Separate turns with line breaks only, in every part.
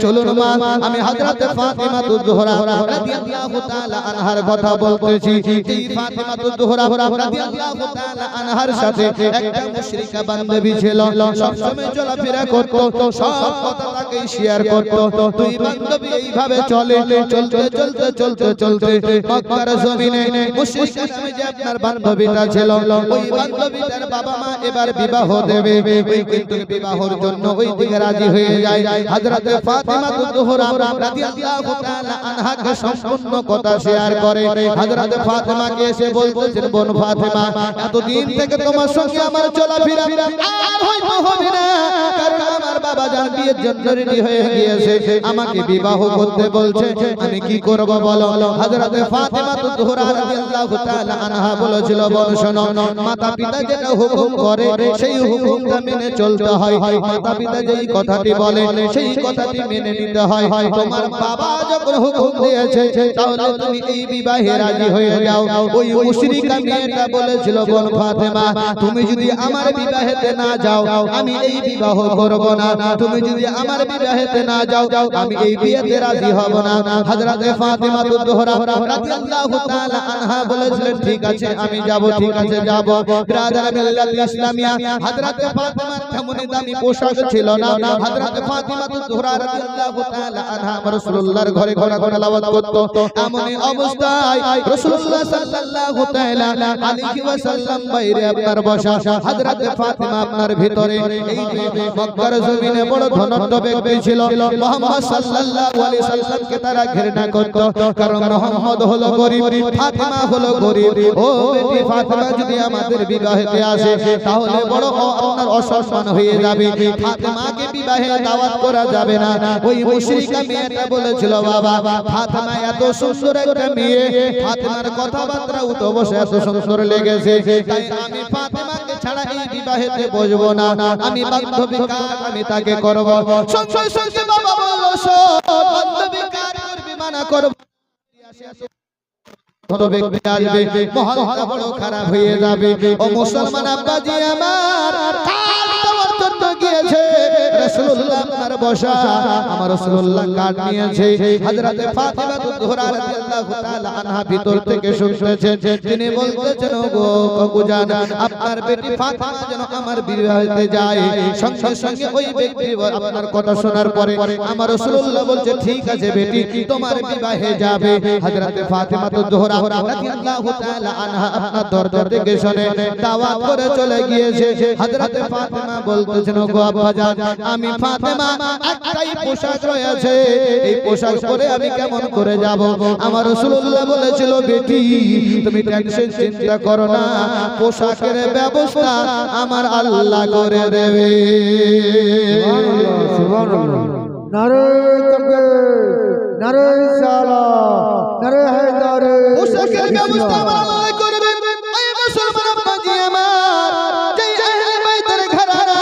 চলুন মা আমি হযরত ফাতিমা তুজ-জোহরা রাদিয়াল্লাহু তাআলা আনহার কথা বলতেছি। এই ফাতিমা তুজ-জোহরা রাদিয়াল্লাহু তাআলা আনহার সাথে একটা মুশরিকা বান্ধবী ছিল, সব সময় চলাফেরা করত, সব কথা তাকে শেয়ার করত। দুই বান্ধবী এইভাবে চলে চলতে চলতে চলতে চলতে মক্কার জমিনে মুশরিকা নামে যে আপনার বান্ধবীটা ছিল, ওই বান্ধবীটার বাবা মা এবার বিবাহ দেবে, ওই কিন্তু বিবাহের জন্য ওই দিকে রাজি হয়ে যায়। হযরত ফাতিমা তুজ-জোহরা রাদিয়াল্লাহু তাআলা আনহাকে সম্পূর্ণ কথা শেয়ার করে। হযরত ফাতিমাকে এসে বলতেছেন, বোন ফাতিমা, এতদিন থেকে তোমার সঙ্গে আমার চলাফেরা আর হয়তো হবে না, কারণ আমার বাবা জান বিয়ের জন্য রেডি হয়ে গিয়েছে, আমাকে বিবাহ করতে বলছে, আমি কি করব বলো? হযরত ফাতিমা তুজ-জোহরা রাদিয়াল্লাহু তাআলা আনহা বলেছিল, বোন শোনো, মাতা পিতা যেটা হুকুম করে সেই হুকুমটা মেনে চলতে হয়, মাতা পিতা যেই কথাটি বলে সেই কথাটি মেনে নিতে হয়। তোমার বাবা যখন হুকুম দিয়েছে তাহলে তুমি এই বিবাহে রাজি হয়ে যাও। ওই মুশরিকা মেয়েটা বলেছিল, বোন ফাতেমা, তুমি যদি আমার বিবাহেতে না যাও আমি এই বিবাহ করব না, তুমি যদি আমার বিবাহেতে না যাও আমি এই বিয়েতে রাজি হব না। হযরত ফাতিমা তুজ-জোহরা রাদিয়াল্লাহু তাআলা আনহা বলেছিলেন, ঠিক আছে আমি যাব, ঠিক আছে যাব। ব্রাদার মিল্লাত ইসলামিয়া, হযরত ফাতিমার তেমন দামি পোশাক ছিল না। হযরত ফাতিমা তুজ-জোহরা রাদিয়াল্লাহু তাআলা আনহা রাসূলুল্লাহর ঘরে ঘরে তেলাওয়াত করত। এমন অবস্থায় রাসূলুল্লাহ সাল্লাল্লাহু তাআলা আলাইহি ওয়াসাল্লাম বাইরে আপনার বসা, হযরত ফাতিমা আপনার ভিতরে। এই মক্কার জমিনে বড় ধনঢ্য ব্যক্তি ছিল, মুহাম্মদ সাল্লাল্লাহু আলাইহি সাল্লামকে তারা ঘৃণা করত, কারণ মুহাম্মদ হলো গরীব, ফাতিমা হলো গরীব। ও বেটি ফাতিমা যদি আমাদের বিবাহেতে আসে তাহলে বড় আপনার অসম্মান হয়ে যাবে, ফাতিমাকে বিবাহে দাওয়াত করা যাবে না। ওই মুশরিকা মেয়েটা বলেছিল, বাবা ফাতিমা এত সুন্দর একটা মেয়ে, ফাতিমার কথাবার্তা উঠো বসে এত সুন্দর লেগেছে, তাই আমি ফাতিমাকে ছাড়া এই বিবাহেতে বসবো না, আমি বান্ধবী কাজ আমি তাকে করব। সঙ্গে সঙ্গে বাবা বলল, বান্ধবী কাজ করবি, মানা করব, মহল্লা বড় খারাপ হয়ে যাবে। ও মুসলমান আব্বাজি আমার, গিয়েছে রাসূলুল্লাহ আপনার বসা, আমার রাসূলুল্লাহ কাট নিয়েছে। হযরত ফাতিমা তুজ-জোহরা রাদিয়াল্লাহু তাআলা আনহা ভিতর থেকে শুনতেছেন, তিনি বলতেছেন, গো কাকুজান, আপনার বেটি ফাতিমা যেন আমার বিবাহেতে যায়। সঙ্গে সঙ্গে ওই ব্যক্তি আপনার কথা শোনার পরে আমার রাসূলুল্লাহ বলছে, ঠিক আছে বেটি তোমার বিবাহে যাবে। হযরত ফাতিমা তুজ-জোহরা রাদিয়াল্লাহু তাআলা আনহা আপনার দরজা থেকে শুনে দাওয়াত করে চলে গিয়েছে। হযরত ফাতিমা বলতেছেন, গো আব্বাজান, আমি ফাতিমা একটাই পোশাক রয়েছে, এই পোশাক পরে আমি কেমন করে যাব? আমার রাসূলুল্লাহ বলেছিল, বেটি তুমি টেনশন চিন্তা করো না, পোশাকের ব্যবস্থা আমার আল্লাহ করে দেবে।
সুবহানাল্লাহ, সুবহানাল্লাহ। নারে তাকবীর, নারে সালাত, নারে হায়দার।
পোশাকের ব্যবস্থা আমার আল্লাহ করে দেবে। এই মুসলমান আব্বাজি আমার, যেই আহলে বাইতের ঘরানা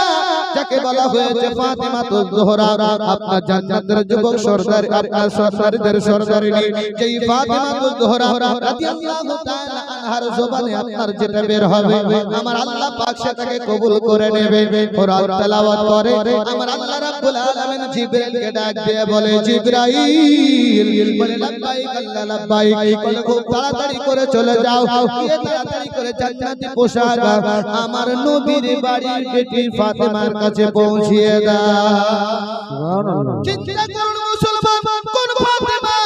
যাকে বলা হয়েছে ফাতিমা তুজ-জোহরা, আপনার জান্নাতের যুবক সরদার, আপনার সরদারদের সরদারিনী, যেই ফাতিমা তুজ-জোহরা রাদিয়াল্লাহু তাআলা আনহার জবানে আপনার যেটা বের হবে আমার আল্লাহ পাক সেটাকে কবুল করে নেবে। কোরআন তেলাওয়াত করে আমার আল্লাহ রাব্বুল আলামিন জিবরাইলকে ডাক দিয়ে বলে, জিবরাইল, বলে লাব্বাইক আল্লাহ লাব্বাইক, বলে খুব তাড়াতাড়ি করে চলে যাও, গিয়ে তাড়াতাড়ি করে জান্নাতি পোশাক আমার নবীর বাড়ির বেটি ফাতিমার কাছে পৌঁছিয়ে দাও।
সুবহানাল্লাহ।
চিন্তা করুন মুসলমান, কোন ফাতিমা,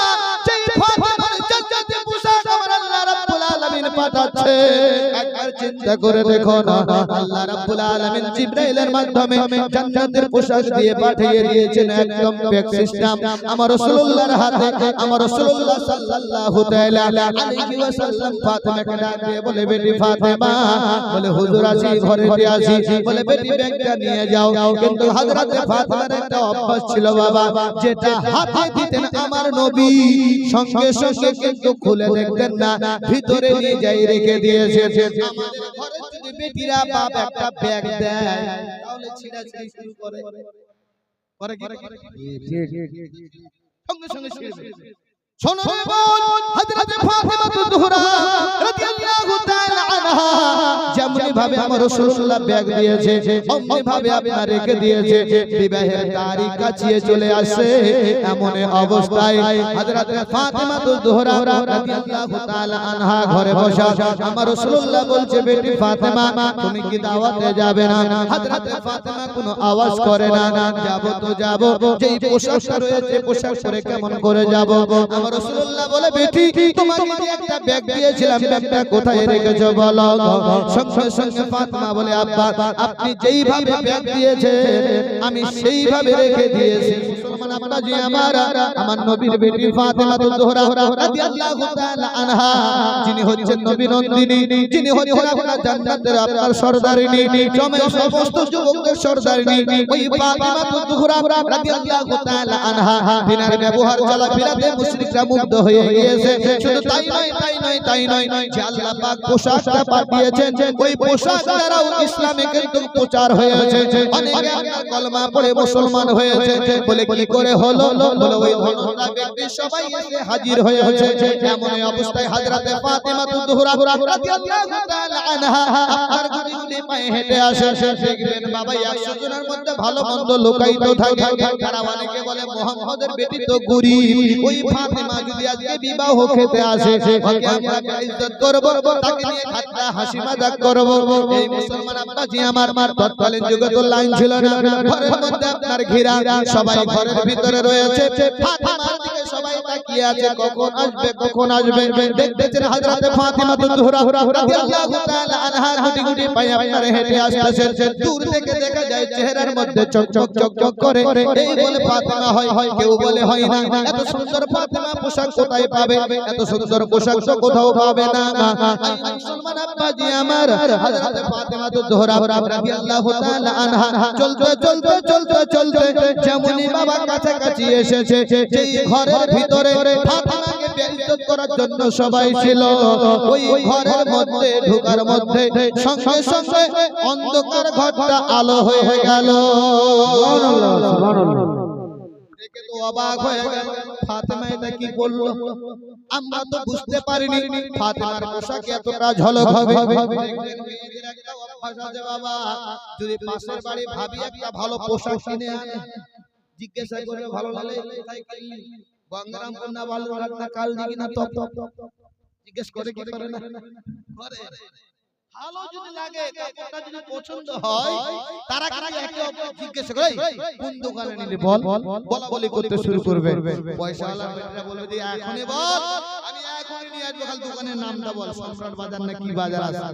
যেই ফাতিমার জান্নাতি পোশাক আমার আল্লাহ রাব্বুল আলামিন পাঠাচ্ছে। একবার চিন্তা করে দেখো না, আল্লাহ রাব্বুল আলামিন জিবরাইলের মাধ্যমে জান্নাতের পোশাক দিয়ে পাঠিয়ে দিয়েছেন একদম প্যাক সিস্টেম আমার রাসূলুল্লাহর হাতে। আমার রাসূলুল্লাহ সাল্লাল্লাহু তাআলা আলাইহি ওয়াসাল্লাম ফাতিমাকে ডাক দিয়ে বলে, বেটি ফাতিমা, বলে হুজুর আসি, ঘরেতে আসি, বলে বেটি ব্যাগটা নিয়ে যাও। কিন্তু হযরত ফাতিমার একটা অভ্যাস ছিল বাবা, যেটা হাতে দিতেন আমার নবী সঙ্গে সঙ্গে কিন্তু খুলে দেখতেন না, ভিতরে নিয়ে যাই রেখে দিয়েছে। আমাদের ঘরে যদি বেটিরা বাপ একটা ব্যাগ দেয় তাহলে ছিঁড়াছিঁড়ি শুরু করে, করে কি সঙ্গে সঙ্গে ছিঁড়বে। শোনো রে বোন, হযরত ফাতিমা তুজ-জোহরা রাদিয়াল্লাহু তাআলা আনহা যেমনি ভাবে আমার রাসূলুল্লাহ ব্যাগ দিয়েছে, অমনি ভাবে আপনার রেখে দিয়েছে। বিবাহের তারিখ কাছিয়ে চলে আসে, এমন অবস্থায় হযরত ফাতেমা জোহরা রাদিয়াল্লাহু তাআলা আনহা ঘরে বসা। আমার রাসূলুল্লাহ বলছে, বেটি ফাতেমা তুমি কি দাওয়াতে যাবে না? হযরত ফাতেমা কোনো আওয়াজ করে না। যাব তো যাব, যেই পোশাকটা রয়েছে পোশাক পরে কেমন করে যাব? আমার রাসূলুল্লাহ বলে, বেটি তোমাকে যে একটা ব্যাগ দিয়েছিলাম, ব্যাগটা কোথায় রেখেছো বলো? সঙ্গে সঙ্গে ফাতেমা বলে, আব্বা আপনি যেইভাবে ব্যাগ দিয়েছেন আমি সেইভাবে রেখে দিয়েছি। মুসলমান আব্বাজি আমার নবীর বেটি ফাতেমা জোহরা রাদিয়াল্লাহু তাআলা আনহা, যিনি হচ্ছেন নবী নন্দিনী, যিনি হচ্ছেন আপনার জান্নাতের আপনার সরদারিনী, সমস্ত যুবকদের সরদারিনী, ওই ফাতেমা জোহরা রাদিয়াল্লাহু তাআলা আনহা বিনার ব্যবহার চলাফেরাতে মুশরিকরা মুগ্ধ হয়ে গিয়েছে। শুধু তাই নয় যে আল্লাহ পাক পোশাকটা পাঠিয়েছেন, ওই পোশাক দ্বারাও ইসলামে কিন্তু প্রচার হয়েছে। অনেকে আপনার কলমা পড়ে মুসলমান হয়েছে। বলে কি করে হলো? বলে ওই ধনটা ব্যক্তি সবাই এসে হাজির হয়েছে। এমন অবস্থায় হযরতে ফাতেমা জোহরা রাদিয়াল্লাহু তাআলা আনহা আপনার গুলি পায়ে হেঁটে আসে। দেখবেন বাবা 100 জনের মধ্যে ভালো মন্দ লুকায়িত থাকে। তারা অনেকে বলে মুহাম্মদের বেটি তো গরীব, ওই ফাতেমা যদি আজকে বিবাহ খেতে আসে ওকে আমরা ইজ্জত করব, তাকে নিয়ে ঠাট্টা হাসি মজাক করব। এই মুসলমান আব্বাজি আমার তৎকালীন যুগে তো লাইন ছিল না, ঘরের মধ্যে আপনার ঘেরা, সবাই ঘরের ভিতরে রয়েছে। ফাতেমার দিকে সবাই তাকিয়ে আছে, কখন আসবে। দেখতেছেন হযরতে ফাতেমা জোহরা রাদিয়াল্লাহু তাআলা আনহা গুটি গুটি পায়ে আপনার হেঁটে আসতেছেন। দূর থেকে দেখা যায় চেহারার মধ্যে চকচক করে। এই বলে ফাতেমা হয়, কেউ বলে হয় না। এত সুন্দর ফাতেমা পোশাক কোথায় পাবে? এত সুন্দর পোশাক তো কোথাও পাবে না। মুসলমান আব্বাজি আমার হযরতে ফাতেমা জোহরা রাদিয়াল্লাহু তাআলা আনহা চলতে যেমনই বাবা কাছাকাছি এসেছে, যেই ঘরের ভিতরে ফাতেমাকে বেইজ্জত করার জন্য সবাই ছিল, ওই ঘরের মধ্যে ঢোকার মধ্যে সঙ্গে সঙ্গে অন্ধকার ঘরটা আলো হয়ে গেল।
সুবহানাল্লাহ সুবহানাল্লাহ।
দেখে তো অবাক হয়ে গেল, ফাতেমা এটা কি করলো? আমরা তো বুঝতে পারিনি ফাতেমার পোশাকে এতটা ঝলক হবে। এদের একটা অভ্যাস আছে বাবা, যদি পাশের বাড়ি ভাবি একটা ভালো পোশাক কিনে আনে, জিজ্ঞাসা করে ভালো লাগে কোথায় কিনলি? গঙ্গারামপুর না বালুরঘাট না কালদিঘি না টপ জিজ্ঞেস করে কি করে না? করে। ভালো যদি লাগে, কাপড়টা যদি পছন্দ হয়, তারা কিন্তু একে অপরকে জিজ্ঞাসা করে কোন দোকানে নিলি বল, বলাবলি করতে শুরু করবে। পয়সাওয়ালা বেটারা বলবে যে এখনই বল, আমি এখনই নিয়ে আসবো, খালি দোকানের নামটা বল, সম্রাট বাজার না কি বাজার আছে।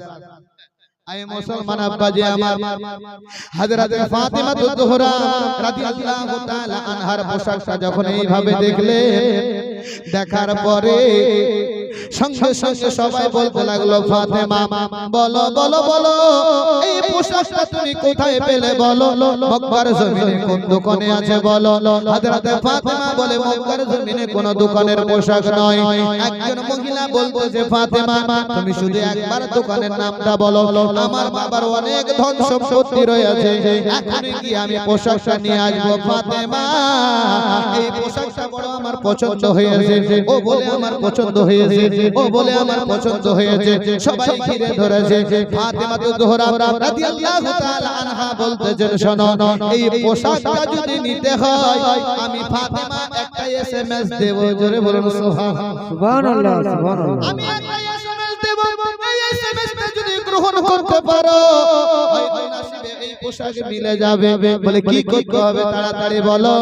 আই মুসলমান আব্বাজি আমার হযরতে ফাতেমা জোহরা রাদিয়াল্লাহু তাআলা আনহার পোশাকটা যখন এইভাবে দেখলেন, দেখার পরে সঙ্গে সঙ্গে সবাই বলতে লাগলো, ফাতেমা বলো এই পোশাকটা তুমি কোথায় পেলে বলো? মক্কার জমিনে কোন দোকানে আছে বলো? হযরতে ফাতেমা বলে, মক্কার জমিনে কোন দোকানের পোশাক নয়। একজন মহিলা বলতেছে, ফাতেমা তুমি শুধু একবার দোকানের নামটা বলো, আমার বাবার অনেক ধন সম্পত্তি রয়েছে, এখনই কি আমি পোশাকটা নিয়ে আসবো। ফাতেমা এই পোশাকটা বড় আমার পছন্দ হয়েছে, ও বলে আমার পছন্দ হয়েছে, ও বলে আমার পছন্দ হয়েছে। সবাই ঘিরে ধরেছে। ফাতেমা জোহরা রাদিয়াল্লাহু তাআলা আনহা বলতেছেন, শোনো এই পোশাকটা যদি নিতে হয় আমি ফাতেমা একটা এসএমএস দেব। জোরে বলুন
সুবহানাল্লাহ সুবহানাল্লাহ।
আমি একটা এসএমএস দেব, এই এসএমএসটা যদি গ্রহণ করতে পারো হয়তো নসিবে এই পোশাক মিলে যাবে। বলে কি করতে হবে তাড়াতাড়ি বলো।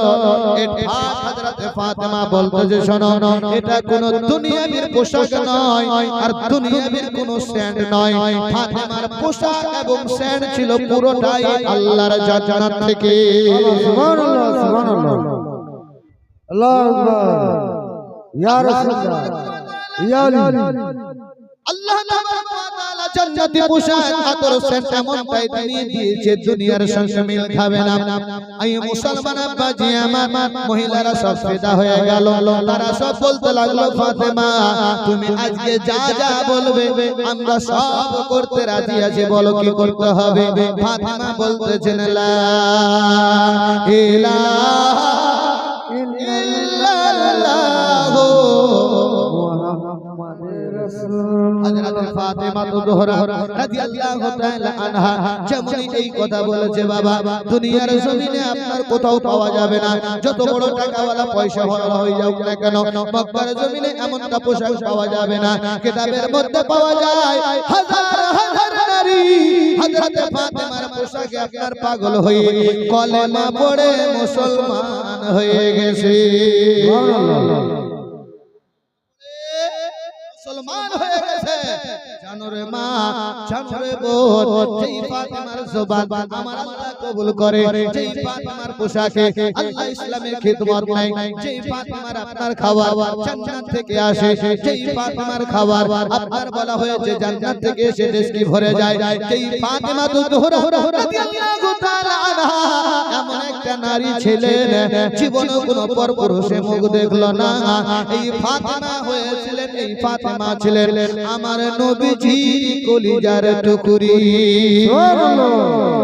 এটা হযরতে ফাতেমা বলতেছে, শোনো এটা কোন দুনিয়াবীর পোশাক নয়, আর দুনিয়াবীর কোন স্ট্যান্ড নয়। ফাতেমার পোশাক এবং স্ট্যান্ড ছিল পুরোটাই আল্লাহর জান্নাত থেকে।
সুবহানাল্লাহ সুবহানাল্লাহ। আল্লাহু আকবার। ইয়া রাসূলুল্লাহ, ইয়া আলী।
আল্লাহ তাআলা জান্নাতি পোশাক আতর সেন্ট এমনটাই তিনি দিয়েছে, দুনিয়ার সঙ্গে মিল খাবে না। এই মুসলমান আব্বাজি আমার মহিলারা সব ফিদা হয়ে গেল। তারা সব বলতে লাগলো, ফাতেমা তুমি আজকে যা যা বলবে আমরা সব করতে রাজি আছি, বলো কি করতে হবে। ফাতেমা বলতেছেন, লা ইলাহা ইল্লাল্লাহ
মুহাম্মাদুর রাসূল।
হযরত ফাতেমা জোহরা রাদিয়াল্লাহু তাআলা আনহা যেমনই এই কথা বলেছে বাবা দুনিয়ার জমিনে আপনার কোথাও পাওয়া যাবে না যত বড় টাকাওয়ালা পয়সা হয়ে যাও না কেন মক্কার জমিনে এমনটা পোশাক পাওয়া যাবে না কিতাবের মধ্যে পাওয়া যায় হাজার হাজার নারী হযরত ফাতেমার পোশাকে আপনার পাগল হয়ে কলেমা পড়ে মুসলমান হয়ে গেছে মুসলমান হয়ে গেছে জানো রে মা জানো রে বোন যেই ফাতেমার জবান আমার আল্লাহ কবুল করে যেই ফাতেমার পোশাকে আল্লাহ ইসলামের খিদমত নাই যেই ফাতেমার আপনার খাবার জান্নাত থেকে আসে যেই ফাতেমার খাবার আপনার বলা হয়েছে জান্নাত থেকে এসে ডেস্কি ভরে যায় যেই ফাতেমা জোহরা রাদিয়াল্লাহু তাআলা আনহা এমন একটা নারী ছিলেন জীবনে কোনো পরপুরুষে মুখ দেখলো না এই ফাতেমা হয়েছিলেন এই ফাতেমা ছিলেন আমার নবীজির কলিজার টুকরি
সুবহানাল্লাহ